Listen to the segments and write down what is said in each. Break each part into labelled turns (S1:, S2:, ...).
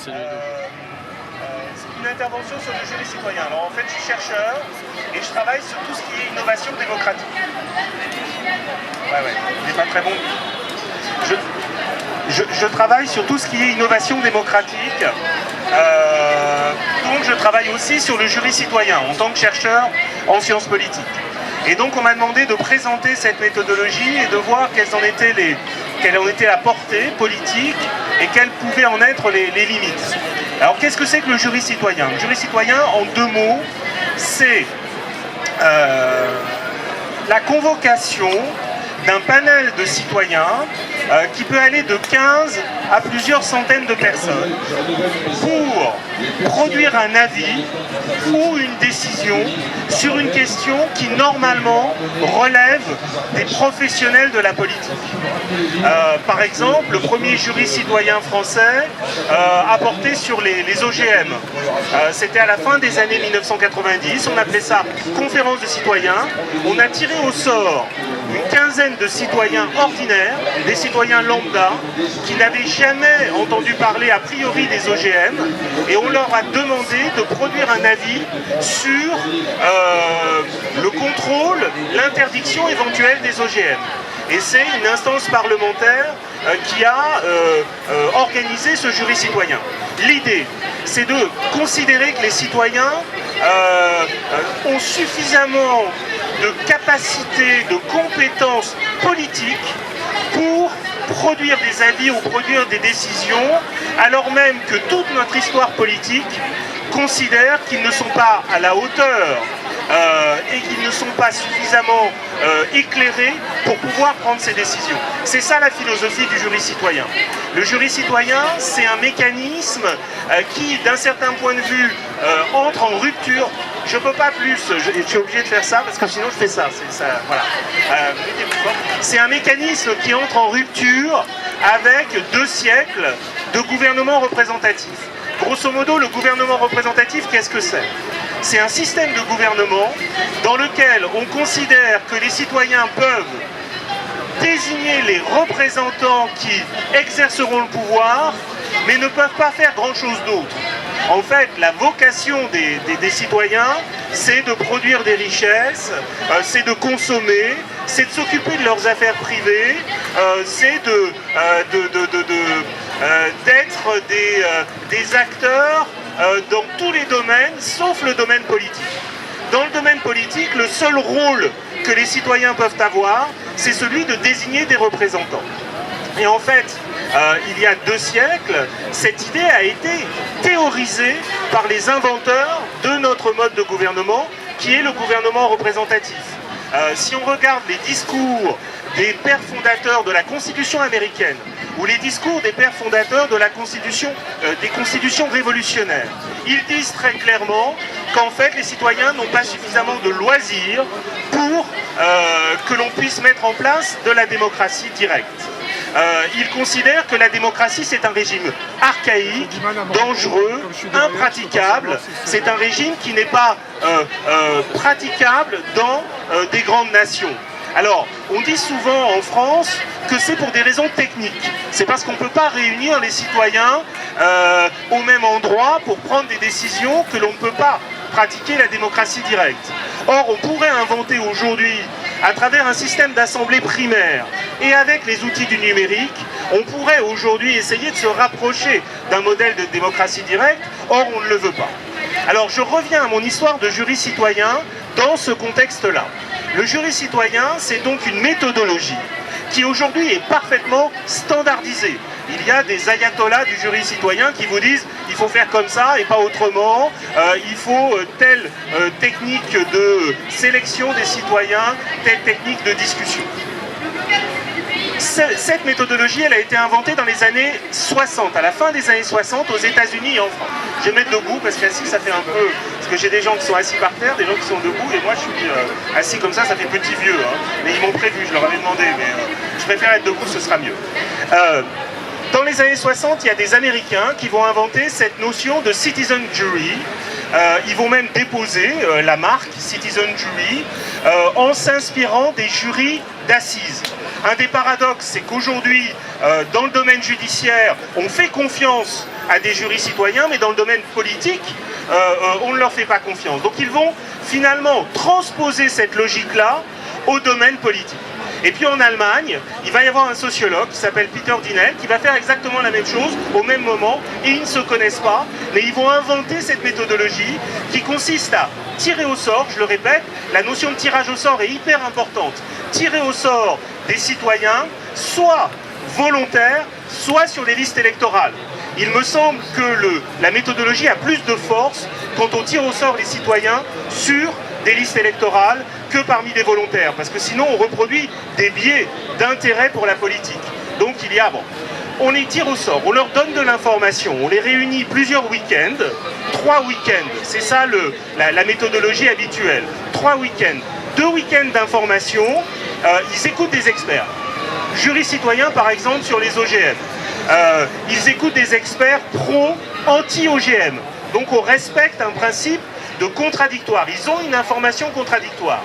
S1: Une intervention sur le jury citoyen. Alors en fait, je suis chercheur et je travaille sur tout ce qui est innovation démocratique. Il n'est pas très bon. Je travaille sur tout ce qui est innovation démocratique. Donc je travaille aussi sur le jury citoyen en tant que chercheur en sciences politiques. Et donc on m'a demandé de présenter cette méthodologie et de voir quelle en était la portée politique et quelles pouvaient en être les limites. Alors qu'est-ce que c'est que le jury citoyen? Le jury citoyen, en deux mots, c'est la convocation d'un panel de citoyens qui peut aller de 15 à plusieurs centaines de personnes pour produire un avis ou une décision sur une question qui normalement relève des professionnels de la politique. Par exemple, le premier jury citoyen français a porté sur les OGM. C'était à la fin des années 1990, on appelait ça conférence de citoyens. On a tiré au sort une quinzaine de citoyens ordinaires, des citoyens lambda, qui n'avaient jamais entendu parler a priori des OGM, et on leur a demandé de produire un avis sur le contrôle, l'interdiction éventuelle des OGM. Et c'est une instance parlementaire qui a organisé ce jury citoyen. L'idée, c'est de considérer que les citoyens ont suffisamment de capacités, de compétences politiques pour produire des avis ou produire des décisions, alors même que toute notre histoire politique considère qu'ils ne sont pas à la hauteur et qu'ils ne sont pas suffisamment éclairés pour pouvoir prendre ces décisions. C'est ça la philosophie du jury citoyen. Le jury citoyen, c'est un mécanisme qui, d'un certain point de vue, entre en rupture. Je ne peux pas plus, je suis obligé de faire ça parce que sinon je fais ça. Voilà. C'est un mécanisme qui entre en rupture avec 2 siècles de gouvernement représentatif. Grosso modo, le gouvernement représentatif, qu'est-ce que c'est? C'est un système de gouvernement dans lequel on considère que les citoyens peuvent désigner les représentants qui exerceront le pouvoir, mais ne peuvent pas faire grand-chose d'autre. En fait, la vocation des citoyens, c'est de produire des richesses, c'est de consommer, c'est de s'occuper de leurs affaires privées, c'est d'être des acteurs dans tous les domaines, sauf le domaine politique. Dans le domaine politique, le seul rôle que les citoyens peuvent avoir, c'est celui de désigner des représentants. Et en fait, il y a 2 siècles, cette idée a été théorisée par les inventeurs de notre mode de gouvernement, qui est le gouvernement représentatif. Si on regarde les discours des pères fondateurs de la Constitution américaine, ou les discours des pères fondateurs de la Constitution, des constitutions révolutionnaires, ils disent très clairement qu'en fait les citoyens n'ont pas suffisamment de loisirs pour que l'on puisse mettre en place de la démocratie directe. Ils considèrent que la démocratie c'est un régime archaïque, dangereux, impraticable. C'est un régime qui n'est pas praticable dans des grandes nations. Alors, on dit souvent en France que c'est pour des raisons techniques. C'est parce qu'on ne peut pas réunir les citoyens au même endroit pour prendre des décisions que l'on ne peut pas pratiquer la démocratie directe. Or, on pourrait inventer aujourd'hui, à travers un système d'assemblée primaire et avec les outils du numérique, on pourrait aujourd'hui essayer de se rapprocher d'un modèle de démocratie directe, or on ne le veut pas. Alors je reviens à mon histoire de jury citoyen dans ce contexte-là. Le jury citoyen, c'est donc une méthodologie qui aujourd'hui est parfaitement standardisée. Il y a des ayatollahs du jury citoyen qui vous disent il faut faire comme ça et pas autrement, il faut telle technique de sélection des citoyens, telle technique de discussion. Cette méthodologie, elle a été inventée dans les années 60, à la fin des années 60 aux États-Unis et en France. Je vais me mettre debout parce qu'assis ça fait un peu... Parce que j'ai des gens qui sont assis par terre, des gens qui sont debout et moi je suis assis comme ça fait petit vieux. Hein. Mais ils m'ont prévu, je leur avais demandé, mais je préfère être debout, ce sera mieux. Dans les années 60, il y a des Américains qui vont inventer cette notion de citizen jury Ils vont même déposer la marque Citizen Jury en s'inspirant des jurys d'assises. Un des paradoxes, c'est qu'aujourd'hui, dans le domaine judiciaire, on fait confiance à des jurys citoyens, mais dans le domaine politique, on ne leur fait pas confiance. Donc ils vont finalement transposer cette logique-là au domaine politique. Et puis en Allemagne, il va y avoir un sociologue qui s'appelle Peter Dinel qui va faire exactement la même chose au même moment, et ils ne se connaissent pas, mais ils vont inventer cette méthodologie qui consiste à tirer au sort, je le répète, la notion de tirage au sort est hyper importante, tirer au sort des citoyens, soit volontaires, soit sur les listes électorales. Il me semble que la méthodologie a plus de force quand on tire au sort les citoyens sur des listes électorales que parmi des volontaires, parce que sinon on reproduit des biais d'intérêt pour la politique. Donc on les tire au sort, on leur donne de l'information, on les réunit plusieurs week-ends, 3 week-ends, c'est ça la méthodologie habituelle, 3 week-ends, 2 week-ends d'information, ils écoutent des experts. Jury citoyen par exemple sur les OGM, ils écoutent des experts pro-anti-OGM, donc on respecte un principe de contradictoire, ils ont une information contradictoire.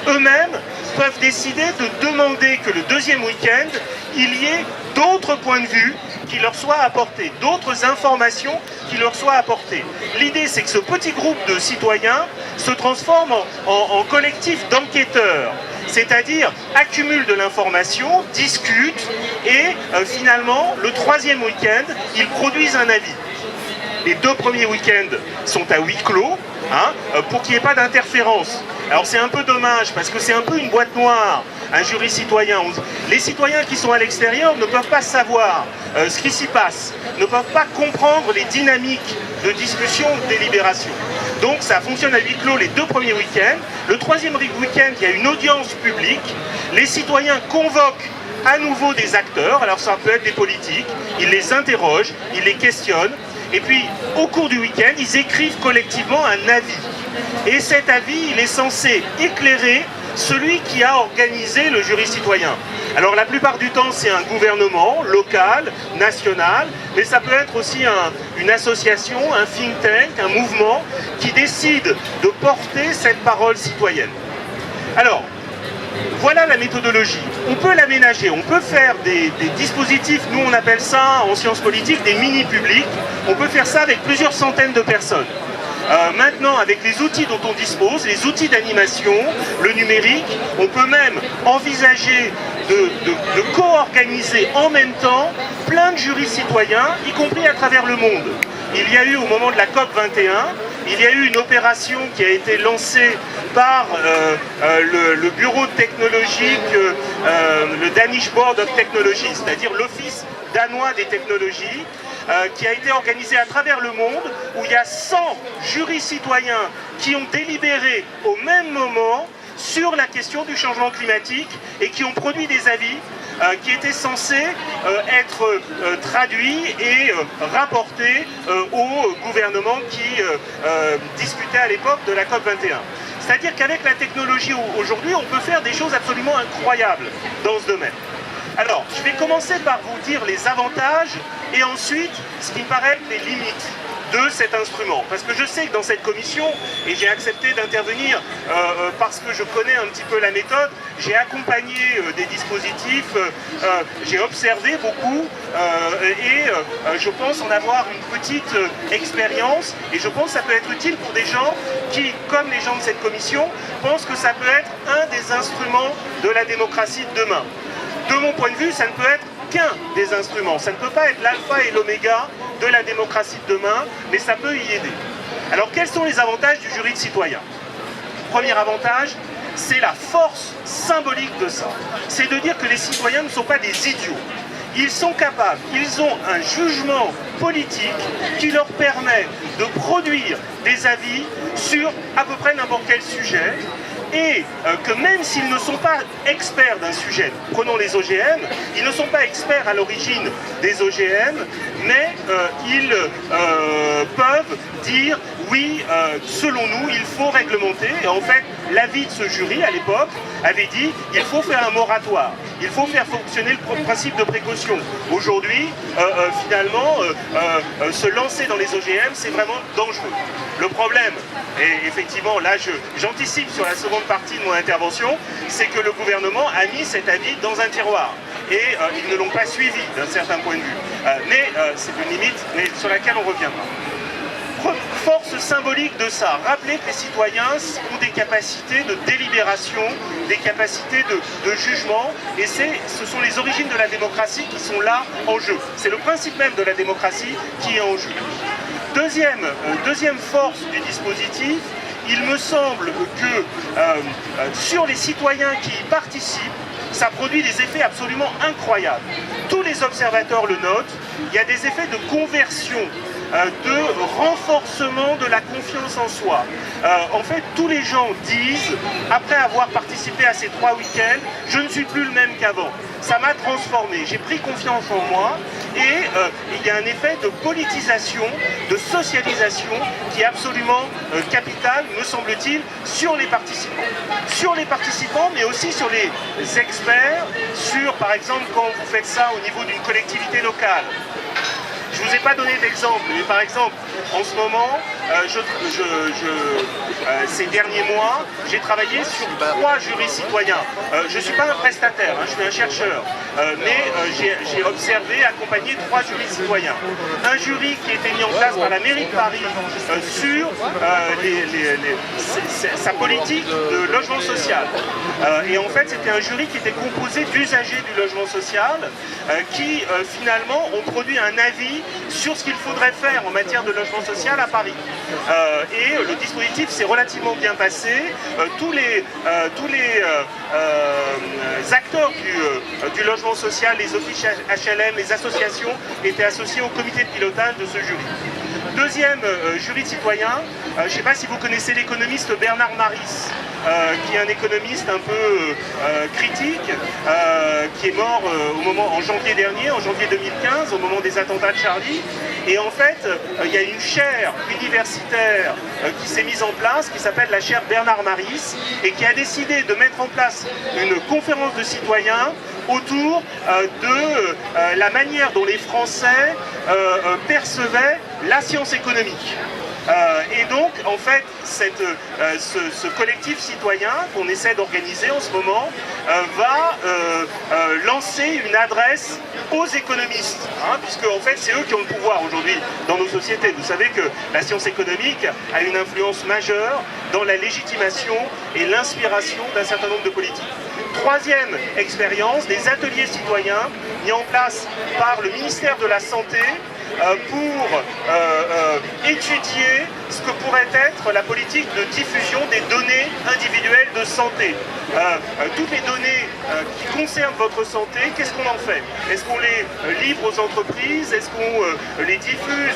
S1: Eux-mêmes peuvent décider de demander que le deuxième week-end, il y ait d'autres points de vue qui leur soient apportés, d'autres informations qui leur soient apportées. L'idée, c'est que ce petit groupe de citoyens se transforme en collectif d'enquêteurs, c'est-à-dire accumule de l'information, discute et finalement, le troisième week-end, ils produisent un avis. Les 2 premiers week-ends sont à huis clos, pour qu'il n'y ait pas d'interférence. Alors c'est un peu dommage, parce que c'est un peu une boîte noire, un jury citoyen. Les citoyens qui sont à l'extérieur ne peuvent pas savoir ce qui s'y passe, ne peuvent pas comprendre les dynamiques de discussion ou de délibération. Donc ça fonctionne à huis clos les 2 premiers week-ends. Le troisième week-end, il y a une audience publique. Les citoyens convoquent à nouveau des acteurs, alors ça peut être des politiques, ils les interrogent, ils les questionnent. Et puis, au cours du week-end, ils écrivent collectivement un avis. Et cet avis, il est censé éclairer celui qui a organisé le jury citoyen. Alors, la plupart du temps, c'est un gouvernement local, national, mais ça peut être aussi une association, un think tank, un mouvement qui décide de porter cette parole citoyenne. Alors, voilà la méthodologie. On peut l'aménager, on peut faire des dispositifs, nous on appelle ça en sciences politiques des mini-publics. On peut faire ça avec plusieurs centaines de personnes. Maintenant, avec les outils dont on dispose, les outils d'animation, le numérique, on peut même envisager de co-organiser en même temps plein de jurys citoyens, y compris à travers le monde. Il y a eu au moment de la COP 21, il y a eu une opération qui a été lancée par le bureau technologique, le Danish Board of Technology, c'est-à-dire l'Office danois des technologies, qui a été organisé à travers le monde, où il y a 100 jurys citoyens qui ont délibéré au même moment sur la question du changement climatique et qui ont produit des avis qui étaient censés être traduits et rapportés au gouvernement qui discutait à l'époque de la COP 21. C'est-à-dire qu'avec la technologie aujourd'hui, on peut faire des choses absolument incroyables dans ce domaine. Alors, je vais commencer par vous dire les avantages et ensuite ce qui me paraît les limites de cet instrument. Parce que je sais que dans cette commission, et j'ai accepté d'intervenir parce que je connais un petit peu la méthode, j'ai accompagné des dispositifs, j'ai observé beaucoup et je pense en avoir une petite expérience et je pense que ça peut être utile pour des gens qui, comme les gens de cette commission, pensent que ça peut être un des instruments de la démocratie de demain. De mon point de vue, ça ne peut être qu'un des instruments. Ça ne peut pas être l'alpha et l'oméga de la démocratie de demain, mais ça peut y aider. Alors, quels sont les avantages du jury de citoyens? Premier avantage, c'est la force symbolique de ça. C'est de dire que les citoyens ne sont pas des idiots. Ils sont capables, ils ont un jugement politique qui leur permet de produire des avis sur à peu près n'importe quel sujet, et que même s'ils ne sont pas experts d'un sujet, prenons les OGM, ils ne sont pas experts à l'origine des OGM, mais ils peuvent dire oui, selon nous, il faut réglementer. Et en fait, l'avis de ce jury, à l'époque, avait dit il faut faire un moratoire, il faut faire fonctionner le principe de précaution. Aujourd'hui, finalement, se lancer dans les OGM, c'est vraiment dangereux. Le problème, et effectivement, là, j'anticipe sur la seconde partie de mon intervention, c'est que le gouvernement a mis cet avis dans un tiroir. Et ils ne l'ont pas suivi d'un certain point de vue. Mais c'est une limite mais sur laquelle on reviendra. Force symbolique de ça, rappeler que les citoyens ont des capacités de délibération, des capacités de jugement, et ce sont les origines de la démocratie qui sont là en jeu. C'est le principe même de la démocratie qui est en jeu. Deuxième force du dispositif, il me semble que sur les citoyens qui y participent, ça produit des effets absolument incroyables. Tous les observateurs le notent, il y a des effets de conversion, de renforcement de la confiance en soi. En fait, tous les gens disent, après avoir participé à ces 3 week-ends, je ne suis plus le même qu'avant. Ça m'a transformé, j'ai pris confiance en moi et il y a un effet de politisation, de socialisation qui est absolument capital, me semble-t-il, sur les participants. Sur les participants, mais aussi sur les experts, sur, par exemple, quand vous faites ça au niveau d'une collectivité locale. Je ne vous ai pas donné d'exemple, mais par exemple, en ce moment, ces derniers mois, j'ai travaillé sur 3 jurys citoyens. Je ne suis pas un prestataire, hein, je suis un chercheur, mais j'ai observé, accompagné 3 jurys citoyens. Un jury qui a été mis en place par la mairie de Paris sur sa politique de logement social. Et en fait, c'était un jury qui était composé d'usagers du logement social qui, finalement, ont produit un avis sur ce qu'il faudrait faire en matière de logement social à Paris. Et le dispositif s'est relativement bien passé. Tous les acteurs du logement social, les offices HLM, les associations étaient associés au comité de pilotage de ce jury. Deuxième jury de citoyens, je ne sais pas si vous connaissez l'économiste Bernard Maris, qui est un économiste un peu critique, qui est mort en janvier dernier, en janvier 2015, au moment des attentats de Charlie. Et en fait, il y a une chaire universitaire qui s'est mise en place, qui s'appelle la chaire Bernard Maris, et qui a décidé de mettre en place une conférence de citoyens autour de la manière dont les Français percevaient la science économique. Et donc, en fait, ce collectif citoyen qu'on essaie d'organiser en ce moment va lancer une adresse aux économistes, hein, puisque en fait, c'est eux qui ont le pouvoir aujourd'hui dans nos sociétés. Vous savez que la science économique a une influence majeure dans la légitimation et l'inspiration d'un certain nombre de politiques. Troisième expérience, des ateliers citoyens mis en place par le ministère de la Santé pour étudier ce que pourrait être la politique de diffusion des données individuelles de santé. Toutes les données qui concernent votre santé, qu'est-ce qu'on en fait? Est-ce qu'on les livre aux entreprises? Est-ce qu'on les diffuse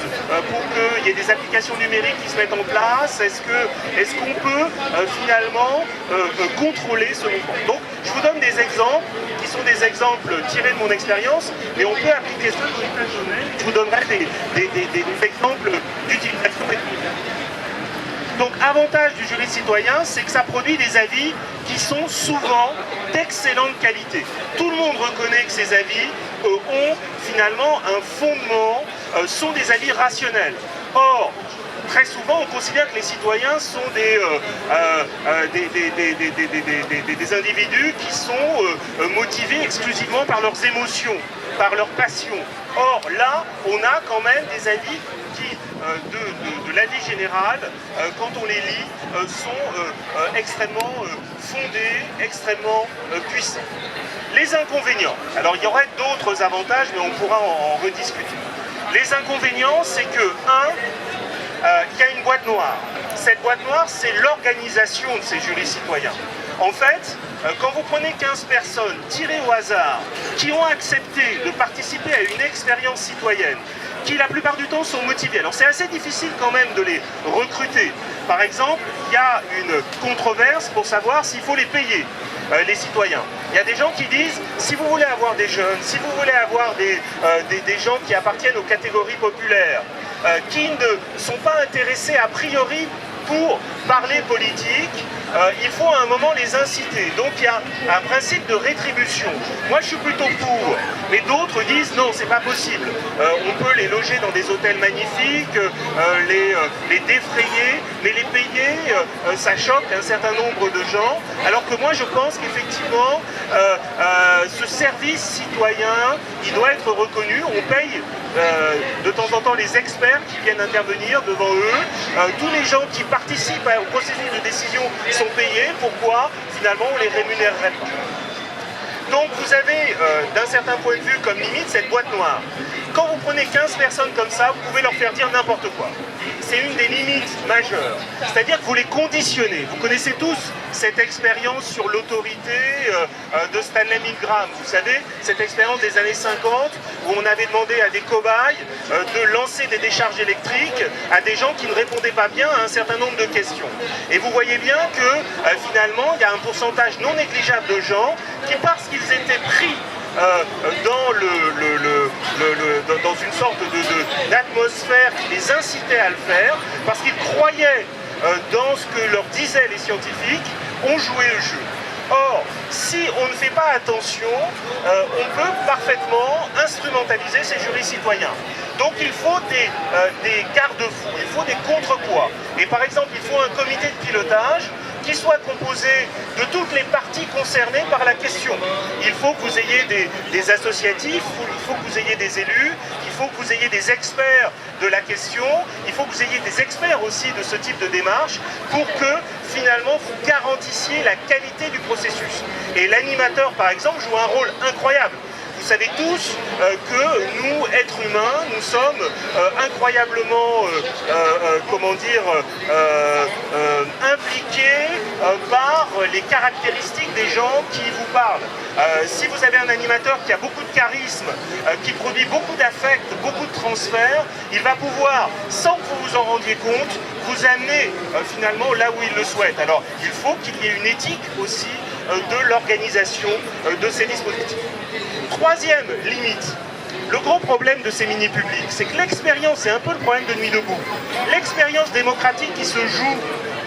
S1: pour qu'il y ait des applications numériques qui se mettent en place? Est-ce qu'on peut finalement contrôler ce mouvement? Donc, je vous donne des exemples qui sont des exemples tirés de mon expérience, mais on peut appliquer ça dans les domaines. Je vous donnerai des exemples d'utilisation des données. Donc, avantage du jury citoyen, c'est que ça produit des avis qui sont souvent d'excellente qualité. Tout le monde reconnaît que ces avis ont finalement un fondement, sont des avis rationnels. Or, très souvent, on considère que les citoyens sont des individus qui sont motivés exclusivement par leurs émotions, par leur passion. Or, là, on a quand même des avis qui, de l'avis général, quand on les lit, sont extrêmement fondés, extrêmement puissants. Les inconvénients. Alors, il y aurait d'autres avantages, mais on pourra en rediscuter. Les inconvénients, c'est que, il y a une boîte noire. Cette boîte noire, c'est l'organisation de ces jurys citoyens. En fait, quand vous prenez 15 personnes tirées au hasard, qui ont accepté de participer à une expérience citoyenne, qui la plupart du temps sont motivées, alors c'est assez difficile quand même de les recruter. Par exemple, il y a une controverse pour savoir s'il faut les payer, les citoyens. Il y a des gens qui disent, si vous voulez avoir des jeunes, si vous voulez avoir des gens qui appartiennent aux catégories populaires, qui ne sont pas intéressés a priori pour parler politique, il faut à un moment les inciter. Donc il y a un principe de rétribution. Moi je suis plutôt pour, mais d'autres disent non, c'est pas possible. On peut les loger dans des hôtels magnifiques, les défrayer, mais les payer, ça choque un certain nombre de gens. Alors que moi je pense qu'effectivement, ce service citoyen, il doit être reconnu. On paye de temps en temps les experts qui viennent intervenir devant eux. Tous les gens qui participent au processus de décision sont payés. Pourquoi finalement on les rémunérerait pas? Donc vous avez d'un certain point de vue comme limite cette boîte noire. Quand vous prenez 15 personnes comme ça, vous pouvez leur faire dire n'importe quoi. C'est une des limites majeures. C'est-à-dire que vous les conditionnez. Vous connaissez tous cette expérience sur l'autorité de Stanley Milgram. Vous savez, cette expérience des années 50 où on avait demandé à des cobayes de lancer des décharges électriques à des gens qui ne répondaient pas bien à un certain nombre de questions. Et vous voyez bien que finalement, il y a un pourcentage non négligeable de gens qui, parce qu'ils étaient pris dans une sorte d'atmosphère qui les incitait à le faire, parce qu'ils croyaient dans ce que leur disaient les scientifiques, ont joué le jeu. Or, si on ne fait pas attention, on peut parfaitement instrumentaliser ces jurys citoyens. Donc il faut des garde-fous, il faut des contrepoids. Et par exemple, il faut un comité de pilotage qui soit composé de toutes les parties concernées par la question. Il faut que vous ayez des associatifs, il faut que vous ayez des élus, il faut que vous ayez des experts de la question, il faut que vous ayez des experts aussi de ce type de démarche pour que finalement vous garantissiez la qualité du processus. Et l'animateur par exemple joue un rôle incroyable. Vous savez tous que nous, êtres humains, nous sommes incroyablement, impliqués par les caractéristiques des gens qui vous parlent. Si vous avez un animateur qui a beaucoup de charisme, qui produit beaucoup d'affect, beaucoup de transferts, il va pouvoir, sans que vous vous en rendiez compte, vous amener finalement là où il le souhaite. Alors, il faut qu'il y ait une éthique aussi de l'organisation de ces dispositifs. Troisième limite, le gros problème de ces mini-publics, c'est que l'expérience, c'est un peu le problème de Nuit debout. L'expérience démocratique qui se joue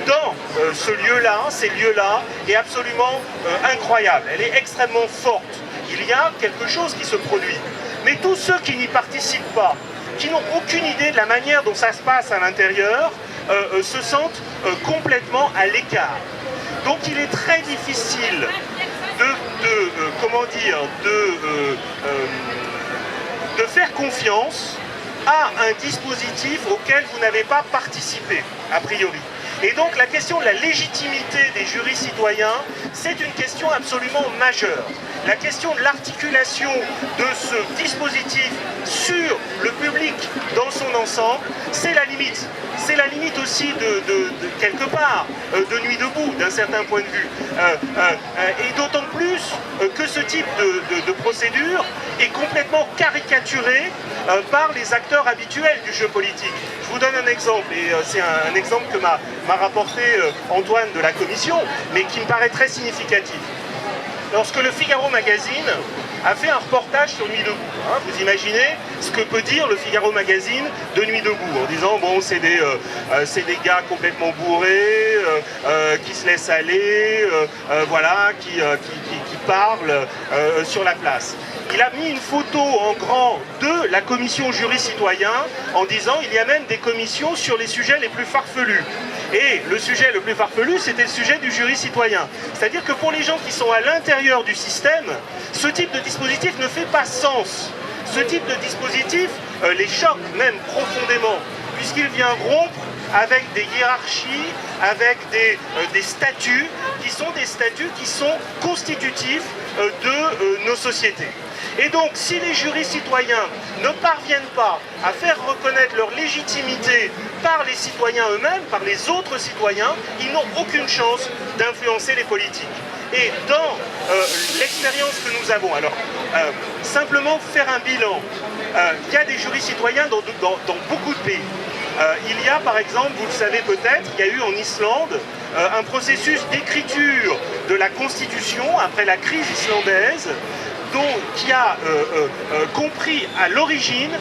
S1: dans ce lieu-là, ces lieux-là, est absolument incroyable. Elle est extrêmement forte. Il y a quelque chose qui se produit. Mais tous ceux qui n'y participent pas, qui n'ont aucune idée de la manière dont ça se passe à l'intérieur, se sentent complètement à l'écart. Donc il est très difficile de faire confiance à un dispositif auquel vous n'avez pas participé, a priori. Et donc la question de la légitimité des jurys citoyens, c'est une question absolument majeure. La question de l'articulation de ce dispositif sur le public dans son ensemble, c'est la limite. C'est la limite aussi de quelque part de Nuit debout, d'un certain point de vue. Et d'autant plus que ce type de procédure est complètement caricaturé par les acteurs habituels du jeu politique. Je vous donne un exemple, et c'est un exemple que m'a rapporté Antoine de la Commission, mais qui me paraît très significatif. Lorsque le Figaro Magazine a fait un reportage sur Nuit debout, hein, vous imaginez ce que peut dire le Figaro Magazine de Nuit debout, en disant bon c'est des gars complètement bourrés, qui se laissent aller, voilà, qui parlent sur la place. Il a mis une photo en grand de la commission jury citoyen en disant il y a même des commissions sur les sujets les plus farfelus. Et le sujet le plus farfelu, c'était le sujet du jury citoyen. C'est-à-dire que pour les gens qui sont à l'intérieur du système, ce type de dispositif ne fait pas sens. Ce type de dispositif les choque même profondément, puisqu'il vient rompre avec des hiérarchies, avec des statuts qui sont constitutifs de nos sociétés. Et donc, si les jurys citoyens ne parviennent pas à faire reconnaître leur légitimité par les citoyens eux-mêmes, par les autres citoyens, ils n'ont aucune chance d'influencer les politiques. Et dans l'expérience que nous avons, alors simplement faire un bilan, il y a des jurys citoyens dans beaucoup de pays. Il y a par exemple, vous le savez peut-être, il y a eu en Islande un processus d'écriture de la Constitution après la crise islandaise qui a compris à l'origine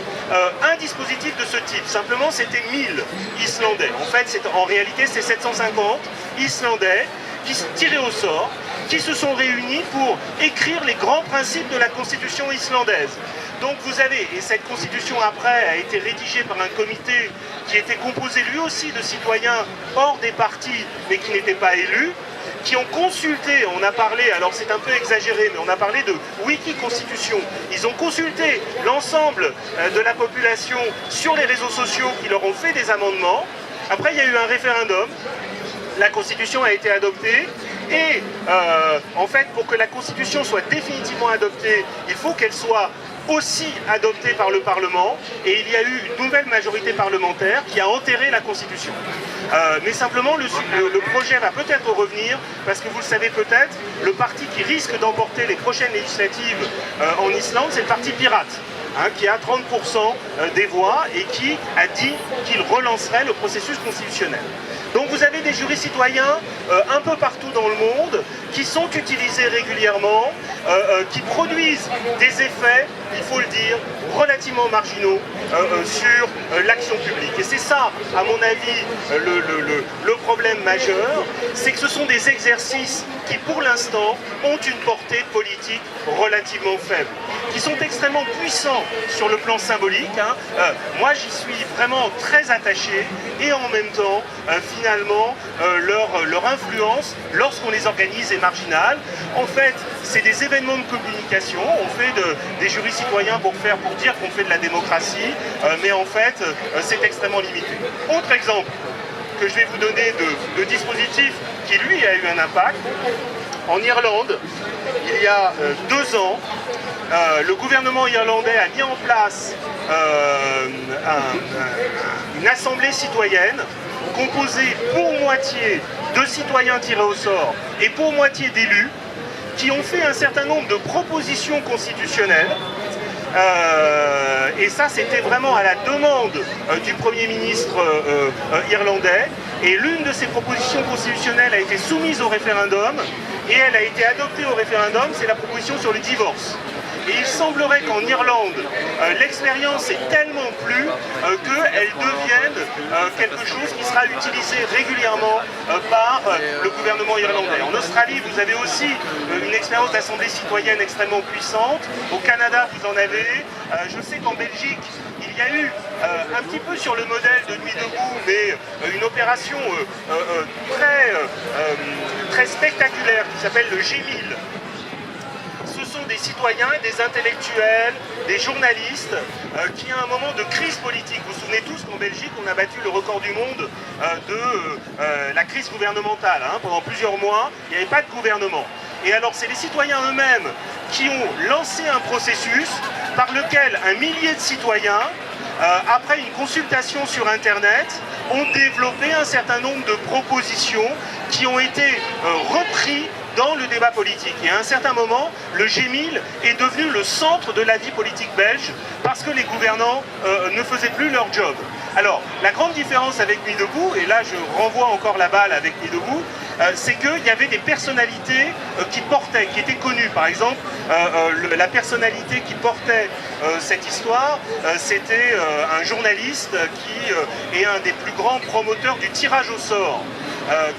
S1: un dispositif de ce type. Simplement, c'était 1000 Islandais. En fait, en réalité, c'est 750 Islandais qui se tiraient au sort, qui se sont réunis pour écrire les grands principes de la constitution islandaise. Donc vous avez, et cette constitution après a été rédigée par un comité qui était composé lui aussi de citoyens hors des partis, mais qui n'étaient pas élus, qui ont consulté, on a parlé, alors c'est un peu exagéré, mais on a parlé de Wiki-Constitution. Ils ont consulté l'ensemble de la population sur les réseaux sociaux qui leur ont fait des amendements. Après, il y a eu un référendum, la Constitution a été adoptée, et en fait, pour que la Constitution soit définitivement adoptée, il faut qu'elle soit aussi adoptée par le Parlement, et il y a eu une nouvelle majorité parlementaire qui a enterré la Constitution. Mais simplement, le projet va peut-être revenir, parce que vous le savez peut-être, le parti qui risque d'emporter les prochaines législatives en Islande, c'est le parti pirate, qui a 30% des voix et qui a dit qu'il relancerait le processus constitutionnel. Donc vous avez des jurys citoyens un peu partout dans le monde qui sont utilisés régulièrement, qui produisent des effets, il faut le dire, relativement marginaux sur l'action publique. Et c'est ça, à mon avis, le problème majeur, c'est que ce sont des exercices qui, pour l'instant, ont une portée politique relativement faible, qui sont extrêmement puissants sur le plan symbolique. Moi, j'y suis vraiment très attaché, et en même temps, finalement, leur influence, lorsqu'on les organise, est marginale. En fait, c'est des événements de communication, on fait des jurys citoyens pour dire qu'on fait de la démocratie, mais en fait, c'est extrêmement limité. Autre exemple que je vais vous donner de dispositif qui, lui, a eu un impact. En Irlande, il y a 2 ans, le gouvernement irlandais a mis en place une assemblée citoyenne composée pour moitié de citoyens tirés au sort et pour moitié d'élus, qui ont fait un certain nombre de propositions constitutionnelles. Et ça, c'était vraiment à la demande du Premier ministre irlandais. Et l'une de ces propositions constitutionnelles a été soumise au référendum, et elle a été adoptée au référendum, c'est la proposition sur le divorce. Et il semblerait qu'en Irlande, l'expérience est tellement plu qu'elle devienne quelque chose qui sera utilisé régulièrement par le gouvernement irlandais. En Australie, vous avez aussi une expérience d'assemblée citoyenne extrêmement puissante. Au Canada, vous en avez. Je sais qu'en Belgique, il y a eu un petit peu sur le modèle de Nuit debout, mais une opération très spectaculaire qui s'appelle le G1000. Des citoyens, des intellectuels, des journalistes qui, à un moment de crise politique, vous vous souvenez tous qu'en Belgique, on a battu le record du monde de la crise gouvernementale. Pendant plusieurs mois, il n'y avait pas de gouvernement. Et alors, c'est les citoyens eux-mêmes qui ont lancé un processus par lequel un millier de citoyens, après une consultation sur Internet, ont développé un certain nombre de propositions qui ont été reprises dans le débat politique. Et à un certain moment, le G1000 est devenu le centre de la vie politique belge parce que les gouvernants ne faisaient plus leur job. Alors, la grande différence avec Nuit debout, et là je renvoie encore la balle avec Nuit debout, c'est qu'il y avait des personnalités qui portaient, qui étaient connues. Par exemple, la personnalité qui portait cette histoire, c'était un journaliste qui est un des plus grands promoteurs du tirage au sort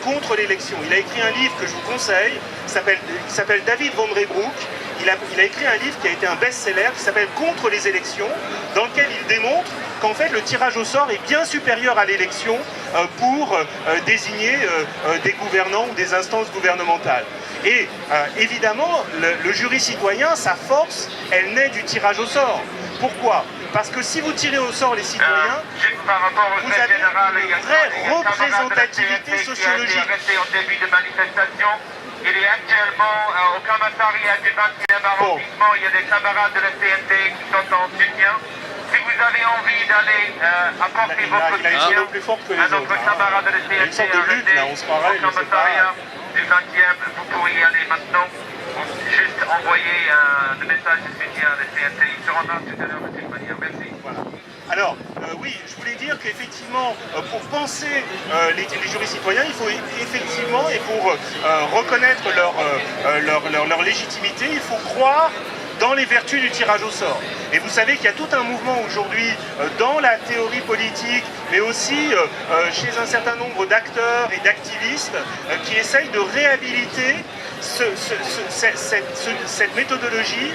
S1: contre l'élection. Il a écrit un livre que je vous conseille, qui s'appelle David Van Reybrouck. Il a écrit un livre qui a été un best-seller, qui s'appelle Contre les élections, dans lequel il démontre qu'en fait le tirage au sort est bien supérieur à l'élection pour désigner des gouvernants ou des instances gouvernementales. Et évidemment, le jury citoyen, sa force, elle naît du tirage au sort. Pourquoi ? Parce que si vous tirez au sort les citoyens, vous avez une vraie représentativité sociologique.
S2: Il est actuellement au commissariat du 20e arrondissement. Il y a des camarades de la CNT qui sont en soutien. Si vous avez envie d'aller apporter votre soutien à notre camarade de la CNT au commissariat du 20e, vous pourrez y aller maintenant. Juste envoyer le message de soutien à la CNT. Ils seront là tout à l'heure de cette manière. Merci.
S1: Voilà. Alors, oui, je voulais dire qu'effectivement, pour penser les jurys citoyens, il faut effectivement, et pour reconnaître leur légitimité, il faut croire dans les vertus du tirage au sort. Et vous savez qu'il y a tout un mouvement aujourd'hui dans la théorie politique, mais aussi chez un certain nombre d'acteurs et d'activistes qui essayent de réhabiliter cette méthodologie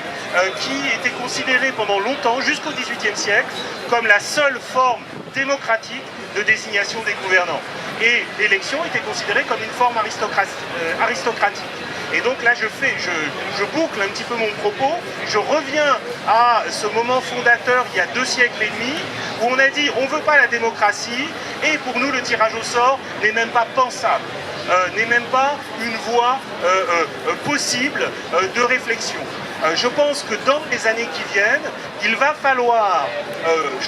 S1: qui était considérée pendant longtemps, jusqu'au XVIIIe siècle, comme la seule forme démocratique de désignation des gouvernants. Et l'élection était considérée comme une forme aristocratique. Et donc là, je boucle un petit peu mon propos, je reviens à ce moment fondateur, il y a 2 siècles et demi, où on a dit on ne veut pas la démocratie, et pour nous, le tirage au sort n'est même pas pensable, n'est même pas une voie possible de réflexion. Je pense que dans les années qui viennent, il va falloir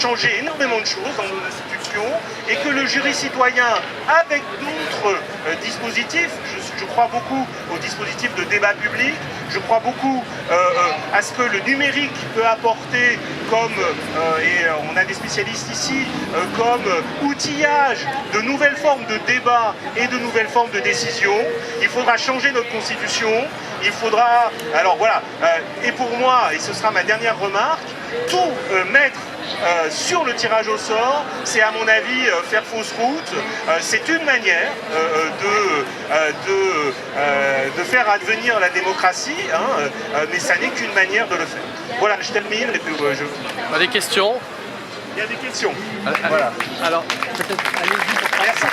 S1: changer énormément de choses dans nos institutions et que le jury citoyen, avec d'autres dispositifs, je crois beaucoup au dispositif de débat public, je crois beaucoup à ce que le numérique peut apporter comme, et on a des spécialistes ici, comme outillage de nouvelles formes de débat et de nouvelles formes de décision. Il faudra changer notre constitution, il faudra, alors voilà, et pour moi, et ce sera ma dernière remarque, tout mettre sur le tirage au sort, c'est à mon avis faire fausse route. C'est une manière de faire advenir la démocratie, hein, mais ça n'est qu'une manière de le faire. Voilà, je termine et puis
S3: Des questions?
S1: Il y a des questions.
S3: Voilà. Alors, peut-être allez-y.
S1: Merci.